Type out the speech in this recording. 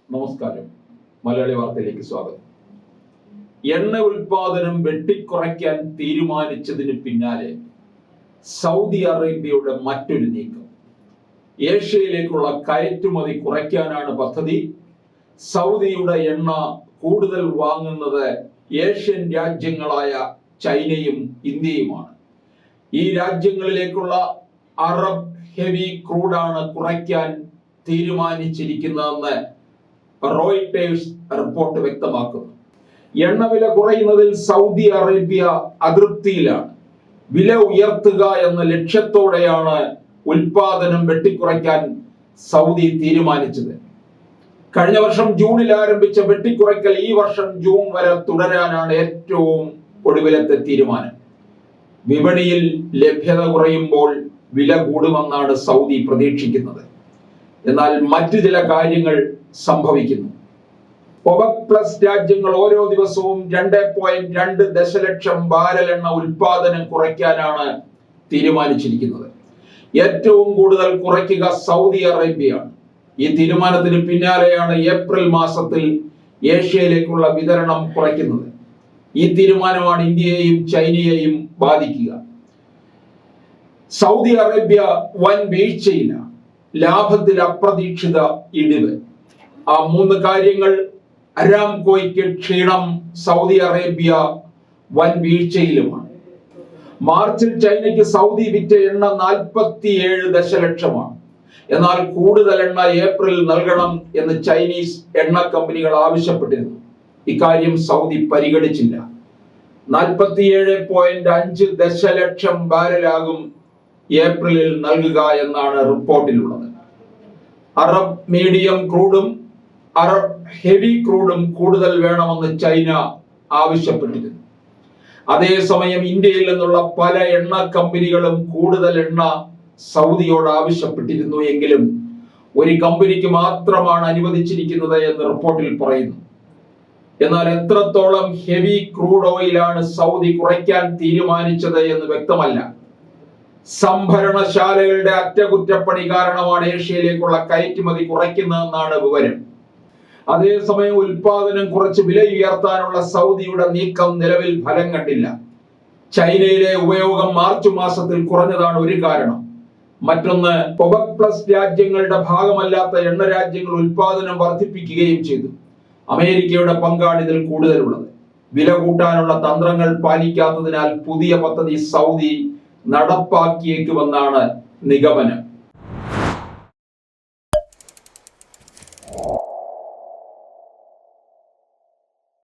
നമസ്കാരം. മലയാളി വാർത്തയിലേക്ക് സ്വാഗതം. എണ്ണ ഉൽപാദനം വെട്ടിക്കുറയ്ക്കാൻ തീരുമാനിച്ചതിന് പിന്നാലെ സൗദി അറേബ്യയുടെ മറ്റൊരു നീക്കം. ഏഷ്യയിലേക്കുള്ള കയറ്റുമതി കുറയ്ക്കാനാണ് പദ്ധതി. സൗദിയുടെ എണ്ണ കൂടുതൽ വാങ്ങുന്നത് ഏഷ്യൻ രാജ്യങ്ങളായ ചൈനയും ഇന്ത്യയുമാണ്. ഈ രാജ്യങ്ങളിലേക്കുള്ള അറബ് ഹെവി ക്രൂഡാണ് കുറയ്ക്കാൻ തീരുമാനിച്ചിരിക്കുന്നതെന്ന് റോയിട്ടേഴ്സ് റിപ്പോർട്ട് വ്യക്തമാക്കുന്നു. എണ്ണവില കുറയുന്നതിൽ സൗദി അറേബ്യ അതൃപ്തിയിലാണ്. വില ഉയർത്തുക എന്ന ലക്ഷ്യത്തോടെയാണ് ഉൽപാദനം വെട്ടിക്കുറയ്ക്കാൻ സൗദി തീരുമാനിച്ചത്. കഴിഞ്ഞ വർഷം ജൂണിൽ ആരംഭിച്ച വെട്ടിക്കുറയ്ക്കൽ ഈ വർഷം ജൂൺ വരെ തുടരാനാണ് ഏറ്റവും ഒടുവിലത്തെ തീരുമാനം. വിപണിയിൽ ലഭ്യത കുറയുമ്പോൾ വില കൂടുമെന്നാണ് സൗദി പ്രതീക്ഷിക്കുന്നത്. എന്നാൽ മറ്റു ചില കാര്യങ്ങൾ സംഭവിക്കുന്നു. ഒപെക് പ്ലസ് രാജ്യങ്ങൾ ഓരോ ദിവസവും 2.2 ദശലക്ഷം ബാരൽ എണ്ണ ഉൽപാദനം കുറയ്ക്കാനാണ് തീരുമാനിച്ചിരിക്കുന്നത്. ഏറ്റവും കൂടുതൽ കുറയ്ക്കുക സൗദി അറേബ്യയാണ്. ഈ തീരുമാനത്തിന് പിന്നാലെയാണ് ഏപ്രിൽ മാസത്തിൽ ഏഷ്യയിലേക്കുള്ള വിതരണം കുറയ്ക്കുന്നത്. ഈ തീരുമാനമാണ് ഇന്ത്യയെയും ചൈനയെയും ബാധിക്കുക. സൗദി അറേബ്യ വൻ വീഴ്ചയില്ല, ലാഭത്തിൽ അപ്രതീക്ഷിത ഇടിവ്. ആ മൂന്ന് കാര്യങ്ങൾ: അരാംകോയ്ക്ക് ക്ഷീണം, സൗദി അറേബ്യ വൻ വീഴ്ചയിലുമാണ്. മാർച്ചിൽ ചൈനയ്ക്ക് സൗദി വിറ്റ എണ്ണ 47 ദശലക്ഷമാണ്. എന്നാൽ കൂടുതൽ എണ്ണ ഏപ്രിൽ നൽകണം എന്ന് ചൈനീസ് എണ്ണ കമ്പനികൾ ആവശ്യപ്പെട്ടിരുന്നു. ഇക്കാര്യം സൗദി പരിഗണിച്ചില്ല. 47.5 ദശലക്ഷം ബാരലാകും ഏപ്രിലിൽ നൽകുക എന്നാണ് റിപ്പോർട്ടിലുള്ളത്. അറബ് മീഡിയം ക്രൂഡും അറബ് ഹെവി ക്രൂഡും കൂടുതൽ വേണമെന്ന് ചൈന ആവശ്യപ്പെട്ടിരുന്നു. അതേസമയം ഇന്ത്യയിൽ നിന്നുള്ള പല എണ്ണ കമ്പനികളും കൂടുതൽ എണ്ണ സൗദിയോട് ആവശ്യപ്പെട്ടിരുന്നു. എങ്കിലും ഒരു കമ്പനിക്ക് മാത്രമാണ് അനുവദിച്ചിരിക്കുന്നത് എന്ന് റിപ്പോർട്ടിൽ പറയുന്നു. എന്നാൽ എത്രത്തോളം ഹെവി ക്രൂഡ് ഓയിലാണ് സൗദി കുറയ്ക്കാൻ തീരുമാനിച്ചത് എന്ന് വ്യക്തമല്ല. സംഭരണശാലകളുടെ അറ്റകുറ്റപ്പണി കാരണമാണ് ഏഷ്യയിലേക്കുള്ള കയറ്റുമതി കുറയ്ക്കുന്നതെന്നാണ് വിവരം. അതേസമയം ഉൽപാദനം കുറച്ച് വില ഉയർത്താനുള്ള സൗദിയുടെ നീക്കം നിലവിൽ ഫലം കണ്ടില്ല. ചൈനയിലെ ഉപയോഗം മാർച്ച് മാസത്തിൽ കുറഞ്ഞതാണ് ഒരു കാരണം. മറ്റൊന്ന്, ഒപെക് പ്ലസ് രാജ്യങ്ങളുടെ ഭാഗമല്ലാത്ത എണ്ണ രാജ്യങ്ങൾ ഉൽപാദനം വർദ്ധിപ്പിക്കുകയും ചെയ്തു. അമേരിക്കയുടെ പങ്കാണ് ഇതിൽ കൂടുതലുള്ളത്. വില കൂട്ടാനുള്ള തന്ത്രങ്ങൾ പാലിക്കാത്തതിനാൽ പുതിയ പദ്ധതി സൗദി നടപ്പാക്കിയേക്കുമെന്നാണ് നിഗമനം.